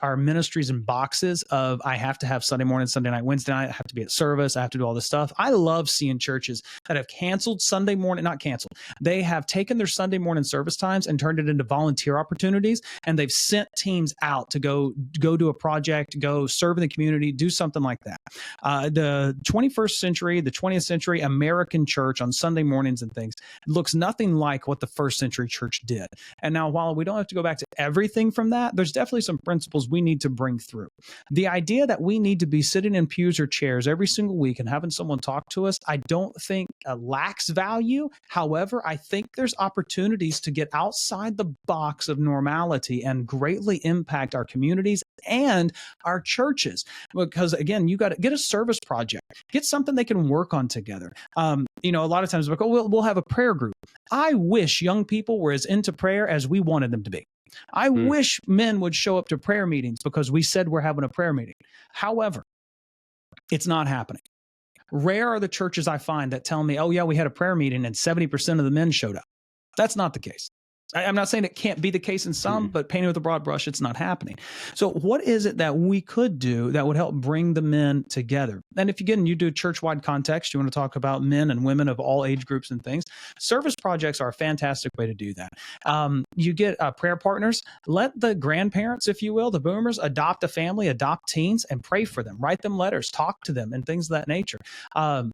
our ministries in boxes of, I have to have Sunday morning, Sunday night, Wednesday night, I have to be at service, I have to do all this stuff. I love seeing churches that have canceled Sunday morning, not canceled. They have taken their Sunday morning service times and turned it into volunteer opportunities, and they've sent teams out to go do a project, go serve in the community, do something like that. The 21st century, the 20th century American church on Sunday mornings and things looks nothing like what the first century church did. And now, while we don't have to go back to everything from that, there's definitely some principles we need to bring through. The idea that we need to be sitting in pews or chairs every single week and having someone talk to us, I don't think lacks value. However, I think there's opportunities to get outside the box of normality and greatly impact our communities and our churches. Because again, you got to get a service project, get something they can work on together. A lot of times we'll have a prayer group. I wish young people were as into prayer as we wanted them to be. I wish men would show up to prayer meetings because we said we're having a prayer meeting. However, it's not happening. Rare are the churches I find that tell me, oh yeah, we had a prayer meeting and 70% of the men showed up. That's not the case. I'm not saying it can't be the case in some, but painting with a broad brush, it's not happening. So what is it that we could do that would help bring the men together? And if you do church-wide context, you want to talk about men and women of all age groups and things, service projects are a fantastic way to do that. You get prayer partners. Let the grandparents, if you will, the boomers, adopt a family, adopt teens, and pray for them. Write them letters, talk to them, and things of that nature.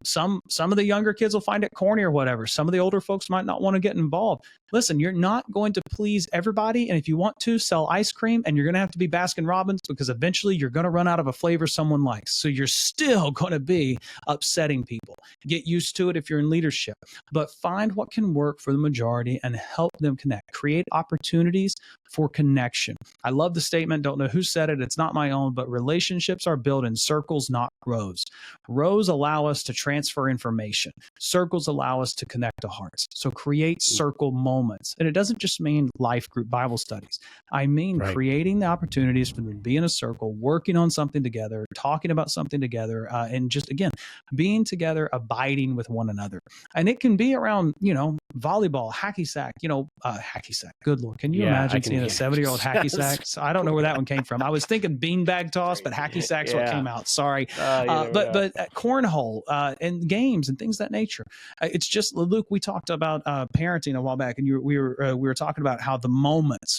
Some of the younger kids will find it corny or whatever. Some of the older folks might not want to get involved. Listen, you're not going to please everybody. And if you want to sell ice cream, and you're going to have to be Baskin Robbins, because eventually you're going to run out of a flavor someone likes. So you're still going to be upsetting people. Get used to it if you're in leadership, but find what can work for the majority and help them connect. Create opportunities for connection. I love the statement. Don't know who said it. It's not my own, but relationships are built in circles, not rows. Rows allow us to transfer information. Circles allow us to connect to hearts. So create circle moments. And it doesn't just mean life group Bible studies. I mean creating the opportunities for them to be in a circle, working on something together, talking about something together, and just, again, being together, abiding with one another. And it can be around, volleyball, hacky sack, hacky sack. Good Lord. Can you imagine seeing a 70-year-old hacky sack? So I don't know where that one came from. I was thinking beanbag toss, but hacky sack's what came out. Sorry. But cornhole and games and things of that nature. It's just, Luke, we talked about parenting a while back, and we were talking about how the moments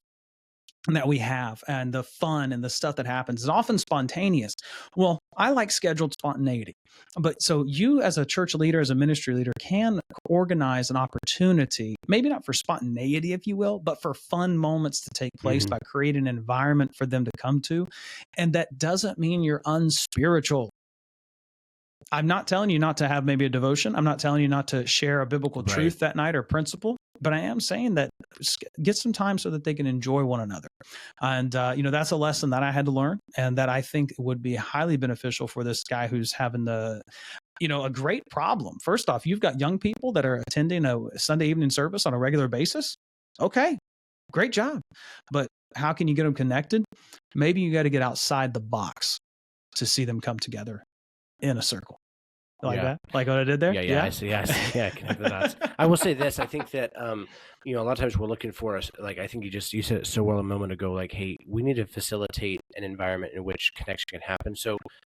that we have and the fun and the stuff that happens is often spontaneous. Well, I like scheduled spontaneity. But so you as a church leader, as a ministry leader, can organize an opportunity, maybe not for spontaneity, if you will, but for fun moments to take place by creating an environment for them to come to. And that doesn't mean you're unspiritual. I'm not telling you not to have maybe a devotion. I'm not telling you not to share a biblical truth that night or principle, but I am saying that get some time so that they can enjoy one another. And, that's a lesson that I had to learn, and that I think would be highly beneficial for this guy who's having a great problem. First off, you've got young people that are attending a Sunday evening service on a regular basis. Okay, great job. But how can you get them connected? Maybe you got to get outside the box to see them come together in a circle. Like that? Like what I did there? Yeah. I see. Yeah, connect the dots. I will say this. I think that, a lot of times we're looking for us. Like, I think you said it so well a moment ago, like, hey, we need to facilitate an environment in which connection can happen. So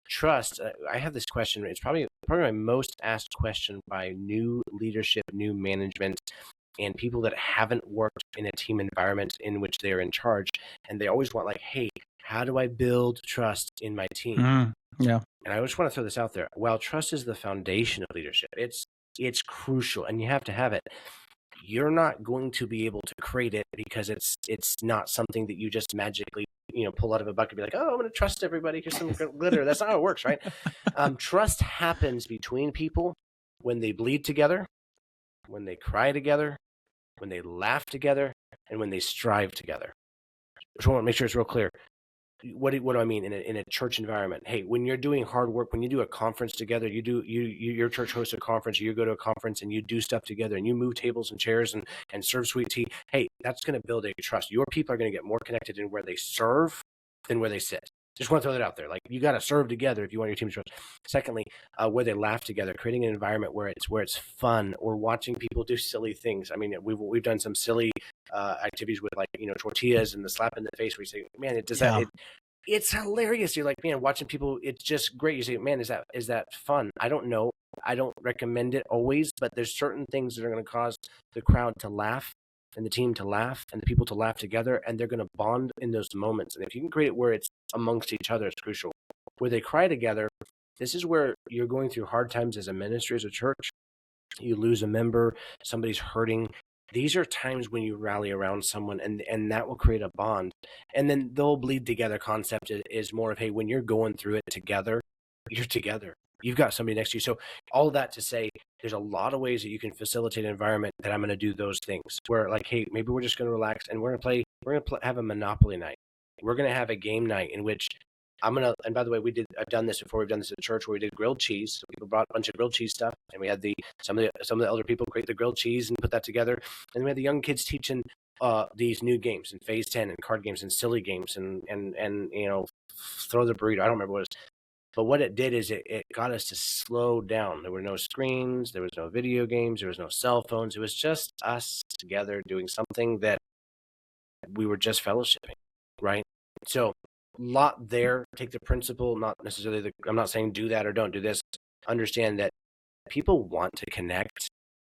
trust, I have this question. It's probably my most asked question by new leadership, new management, and people that haven't worked in a team environment in which they're in charge. And they always want, like, hey, how do I build trust in my team? Yeah. And I just want to throw this out there. While trust is the foundation of leadership, it's crucial, and you have to have it. You're not going to be able to create it because it's not something that you just magically pull out of a bucket and be like, oh, I'm going to trust everybody. Here's some glitter. That's not how it works, right? Trust happens between people when they bleed together, when they cry together, when they laugh together, and when they strive together. I want to make sure it's real clear. What do I mean in a church environment? Hey, when you're doing hard work, when you do a conference together, your church hosts a conference, or you go to a conference and you do stuff together, and you move tables and chairs and serve sweet tea. Hey, that's going to build a trust. Your people are going to get more connected in where they serve than where they sit. Just want to throw that out there. Like, you got to serve together if you want your team to trust. Secondly, where they laugh together, creating an environment where it's fun, or watching people do silly things. I mean, we've done some silly activities with, like, tortillas and the slap in the face, where you say, man, it's hilarious. You're like, man, watching people, it's just great. You say, man, is that fun? I don't know. I don't recommend it always, but there's certain things that are going to cause the crowd to laugh, and the team to laugh, and the people to laugh together, and they're going to bond in those moments. And if you can create it where it's amongst each other, it's crucial. Where they cry together, this is where you're going through hard times as a ministry, as a church. You lose a member, somebody's hurting. These are times when you rally around someone, and that will create a bond. And then they'll bleed together concept is more of, hey, when you're going through it together, you're together. You've got somebody next to you. So all that to say, there's a lot of ways that you can facilitate an environment that I'm going to do those things where, like, hey, maybe we're just going to relax, and we're going to have a Monopoly night. We're going to have a game night in which and by the way, I've done this before. We've done this at church where we did grilled cheese. So people brought a bunch of grilled cheese stuff, and we had some of the elder people create the grilled cheese and put that together. And we had the young kids teaching these new games and phase 10 and card games and silly games and throw the burrito. I don't remember what it was. But what it did is it got us to slow down. There were no screens. There was no video games. There was no cell phones. It was just us together doing something that we were just fellowshipping, right? So lot there. Take the principle, not necessarily I'm not saying do that or don't do this. Understand that people want to connect,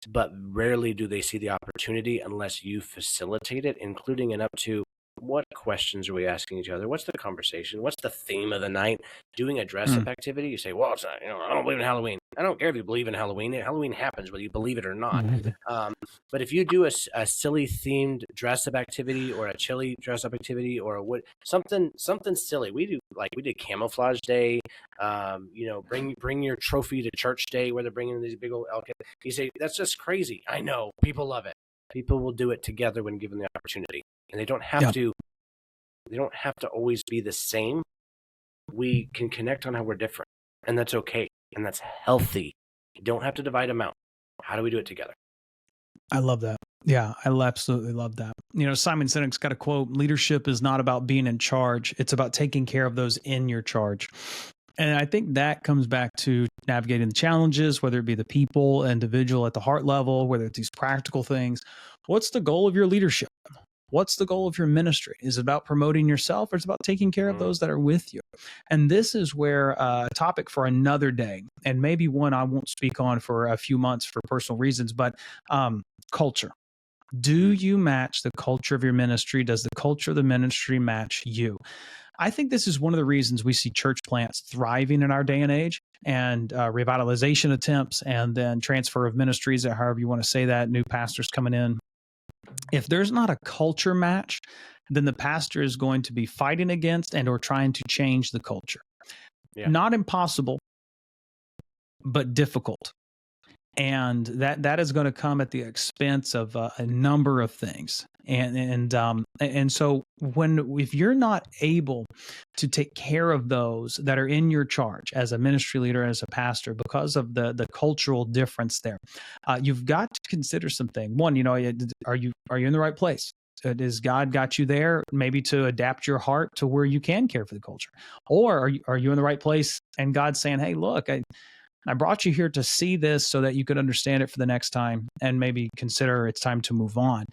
but rarely do they see the opportunity unless you facilitate it, including and up to what questions are we asking each other? What's the conversation? What's the theme of the night? Doing a dress-up activity, you say, well, it's not, I don't believe in Halloween. I don't care if you believe in Halloween. Halloween happens whether you believe it or not. But if you do a silly themed dress-up activity or a chilly dress-up activity or something silly, we did camouflage day. Bring your trophy to church day where they're bringing these big old elk. You say, that's just crazy. I know. People love it. People will do it together when given the opportunity. And they don't have to always be the same. We can connect on how we're different, and that's okay, and that's healthy. You don't have to divide them out. How do we do it together? I love that. Yeah, I absolutely love that. Simon Sinek's got a quote: leadership is not about being in charge. It's about taking care of those in your charge. And I think that comes back to navigating the challenges, whether it be the people, individual at the heart level, whether it's these practical things. What's the goal of your leadership? What's the goal of your ministry? Is it about promoting yourself, or is it about taking care of those that are with you? And this is where a topic for another day, and maybe one I won't speak on for a few months for personal reasons, but culture. Do you match the culture of your ministry? Does the culture of the ministry match you? I think this is one of the reasons we see church plants thriving in our day and age, and revitalization attempts, and then transfer of ministries, or however you want to say that, new pastors coming in. If there's not a culture match, then the pastor is going to be fighting against and or trying to change the culture. Yeah. Not impossible, but difficult. And that is going to come at the expense of a number of things. And so if you're not able to take care of those that are in your charge as a ministry leader, as a pastor, because of the cultural difference there, you've got to consider something. One, are you in the right place? Has God got you there maybe to adapt your heart to where you can care for the culture? Or are you in the right place and God's saying, hey, look, I brought you here to see this so that you could understand it for the next time and maybe consider it's time to move on.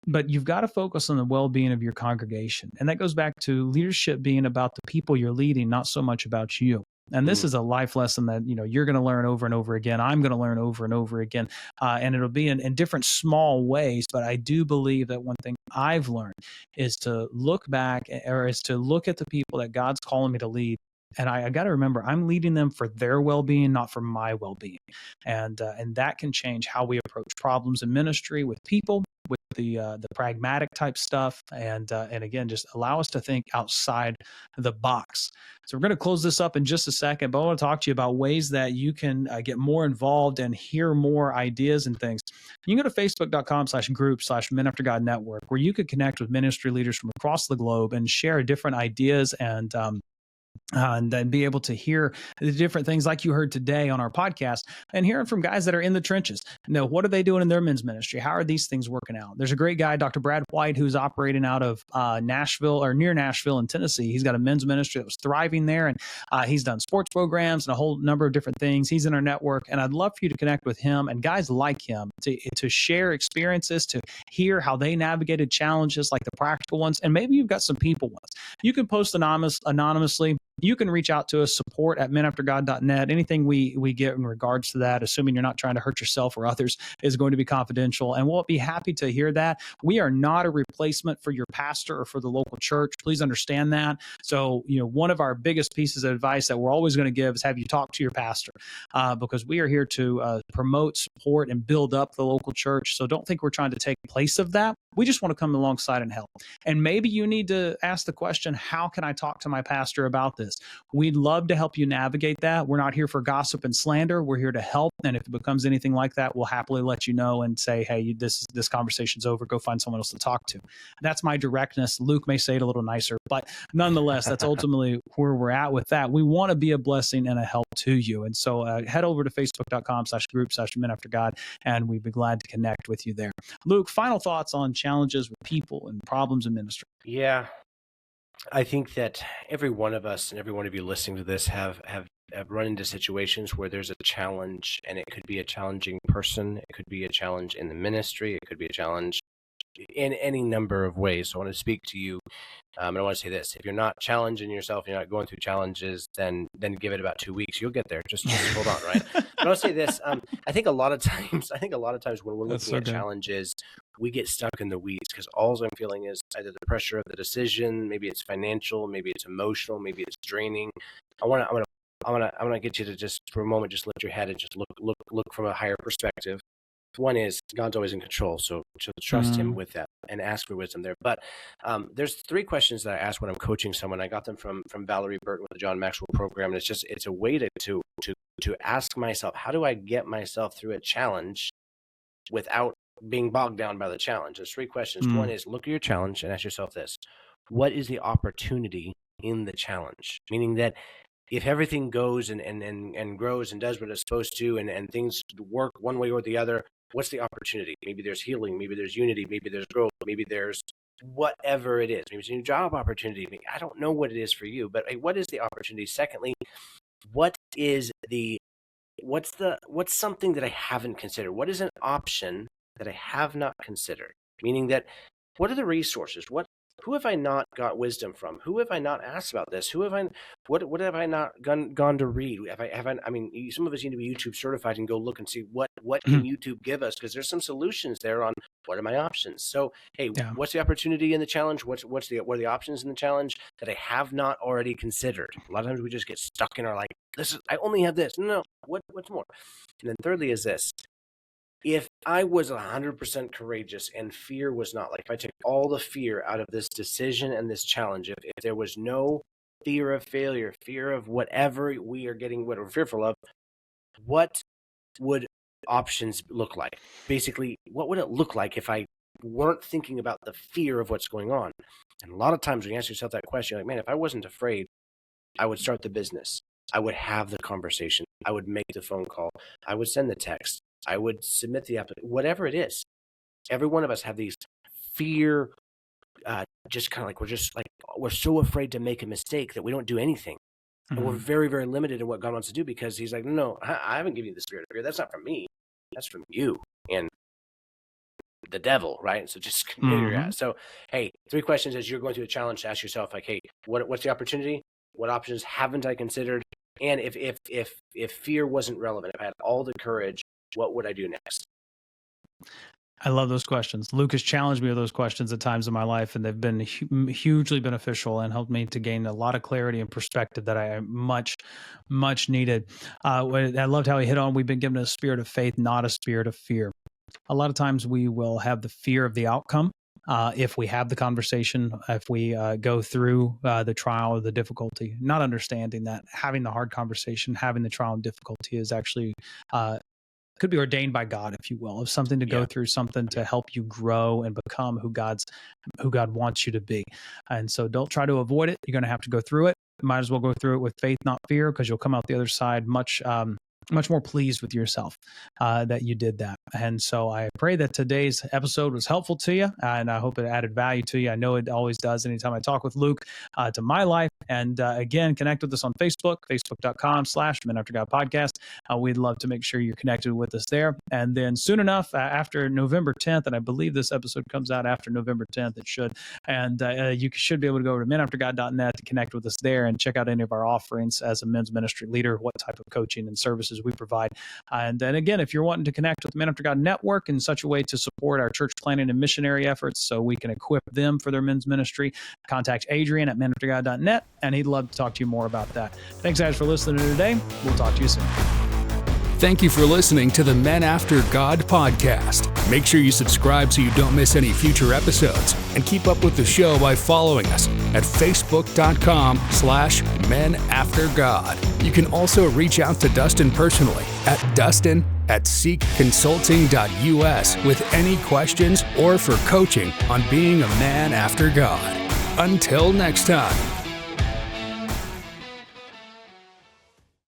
But you've got to focus on the well-being of your congregation. And that goes back to leadership being about the people you're leading, not so much about you. And this is a life lesson that, you're going to learn over and over again. I'm going to learn over and over again. And it'll be in different small ways. But I do believe that one thing I've learned is to look back, or is to look at the people that God's calling me to lead. And I got to remember, I'm leading them for their well-being, not for my well-being. And that can change how we approach problems in ministry with people, with the pragmatic type stuff. And again, just allow us to think outside the box. So we're going to close this up in just a second, but I want to talk to you about ways that you can get more involved and hear more ideas and things. You can go to facebook.com/group/Men After God Network, where you could connect with ministry leaders from across the globe and share different ideas and then be able to hear the different things like you heard today on our podcast, and hearing from guys that are in the trenches. What are they doing in their men's ministry? How are these things working out? There's a great guy, Dr. Brad White, who's operating out of Nashville, or near Nashville in Tennessee. He's got a men's ministry that was thriving there, and he's done sports programs and a whole number of different things. He's in our network, and I'd love for you to connect with him and guys like him to share experiences, to hear how they navigated challenges like the practical ones, and maybe you've got some people ones. You can post anonymously. You can reach out to us, support@menaftergod.net. Anything we get in regards to that, assuming you're not trying to hurt yourself or others, is going to be confidential. And we'll be happy to hear that. We are not a replacement for your pastor or for the local church. Please understand that. So, one of our biggest pieces of advice that we're always going to give is have you talk to your pastor, because we are here to promote, support, and build up the local church. So don't think we're trying to take place of that. We just want to come alongside and help. And maybe you need to ask the question, how can I talk to my pastor about this? We'd love to help you navigate that. We're not here for gossip and slander. We're here to help. And if it becomes anything like that, we'll happily let you know and say, hey, this conversation's over. Go find someone else to talk to. That's my directness. Luke may say it a little nicer, but nonetheless, that's ultimately where we're at with that. We want to be a blessing and a help to you. And so head over to facebook.com/group/Men After God, and we'd be glad to connect with you there. Luke, final thoughts on challenges with people and problems in ministry. Yeah. I think that every one of us and every one of you listening to this have run into situations where there's a challenge, and it could be a challenging person. It could be a challenge in the ministry. It could be a challenge in any number of ways. So I want to speak to you. And I want to say this: if you're not challenging yourself, you're not going through challenges, then give it about 2 weeks. You'll get there. Just hold on, right? But I want to say this: I think a lot of times when we're looking at challenges, we get stuck in the weeds because all I'm feeling is either the pressure of the decision, maybe it's financial, maybe it's emotional, maybe it's draining. I want to get you to just for a moment just lift your head and just look from a higher perspective. One is God's always in control, so trust Him with that and ask for wisdom there. But there's 3 questions that I ask when I'm coaching someone. I got them from Valerie Burton with the John Maxwell program, and it's a way to ask myself, how do I get myself through a challenge without being bogged down by the challenge? There's 3 questions. One is look at your challenge and ask yourself this: what is the opportunity in the challenge? Meaning that if everything goes and grows and does what it's supposed to, and things work one way or the other, What's the opportunity? Maybe there's healing, maybe there's unity, maybe there's growth, maybe there's whatever it is. Maybe it's a new job opportunity. Maybe, I don't know what it is for you, but hey, what is the opportunity? Secondly, what's something that I haven't considered? What is an option that I have not considered? Meaning that, what are the resources? Who have I not got wisdom from? Who have I not asked about this? What have I not gone to read? I mean, some of us need to be YouTube certified and go look and see what can YouTube give us, because there's some solutions there on what are my options. So, hey, what's the opportunity in the challenge? What are the options in the challenge that I have not already considered? A lot of times we just get stuck in our I only have this. No, what's more? And then thirdly is this. If I was 100% courageous and fear was not, if I took all the fear out of this decision and this challenge, if there was no fear of failure, fear of whatever we are getting, what we're fearful of, what would options look like? Basically, what would it look like if I weren't thinking about the fear of what's going on? And a lot of times when you ask yourself that question, you're like, man, if I wasn't afraid, I would start the business. I would have the conversation. I would make the phone call. I would send the text. I would submit the application, whatever it is. Every one of us have these fear, just kind of we're so afraid to make a mistake that we don't do anything. Mm-hmm. And we're very, very limited in what God wants to do, because he's like, no, I haven't given you the spirit of fear. That's not from me. That's from you and the devil, right? So just continue your ass. So, hey, 3 questions as you're going through a challenge to ask yourself, hey, what's the opportunity? What options haven't I considered? And if fear wasn't relevant, if I had all the courage, what would I do next? I love those questions. Luke has challenged me with those questions at times in my life, and they've been hugely beneficial and helped me to gain a lot of clarity and perspective that I much needed. I loved how he hit on, we've been given a spirit of faith, not a spirit of fear. A lot of times we will have the fear of the outcome. If we have the conversation, if we go through the trial or the difficulty, not understanding that having the hard conversation, having the trial and difficulty is actually could be ordained by God, if you will, of something to go through, something to help you grow and become who God wants you to be. And so don't try to avoid it. You're going to have to go through it. Might as well go through it with faith, not fear, because you'll come out the other side much more pleased with yourself that you did that. And so I pray that today's episode was helpful to you, and I hope it added value to you. I know it always does anytime I talk with Luke to my life. And again, connect with us on Facebook, facebook.com/Men After God Podcast. We'd love to make sure you're connected with us there. And then soon enough, after November 10th, and I believe this episode comes out after November 10th, it should. And you should be able to go to menaftergod.net to connect with us there and check out any of our offerings as a men's ministry leader, what type of coaching and services we provide. And then again, if you're wanting to connect with the Men After God Network in such a way to support our church planning and missionary efforts so we can equip them for their men's ministry, contact Adrian at menaftergod.net, and he'd love to talk to you more about that. Thanks, guys, for listening today. We'll talk to you soon. Thank you for listening to the Men After God podcast. Make sure you subscribe so you don't miss any future episodes, and keep up with the show by following us at facebook.com/Men After God. You can also reach out to Dustin personally at dustin@seekconsulting.us with any questions or for coaching on being a man after God. Until next time.